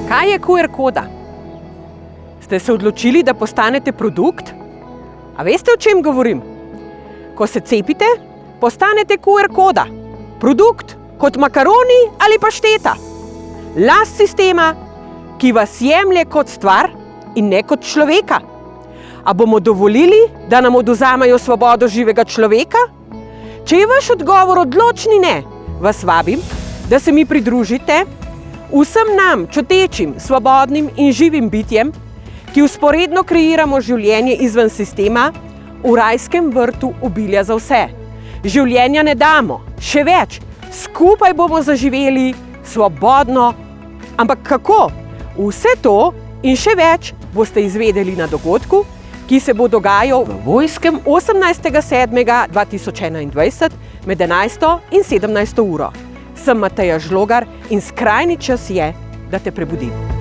Kaj je QR koda? Ste se odločili, da postanete produkt? A veste, o čem govorim? Ko se cepite, postanete QR koda. Produkt kot makaroni ali pašteta. Last sistema, ki vas jemlje kot stvar in ne kot človeka. A bomo dovolili, da nam odvzamejo svobodo živega človeka? Če je vaš odgovor odločni ne, vas vabim, da se mi pridružite vsem nam, čutečim, svobodnim in živim bitjem, ki vzporedno kreiramo življenje izven sistema v rajskem vrtu obilja za vse. Življenja ne damo, še več, skupaj bomo zaživeli svobodno. Ampak kako? Vse to in še več boste izvedeli na dogodku, ki se bo dogajal v Vojskem 18.7.2021 med 11. in 17. uro. Sem Mateja Žlogar in skrajni čas je, da te prebudim.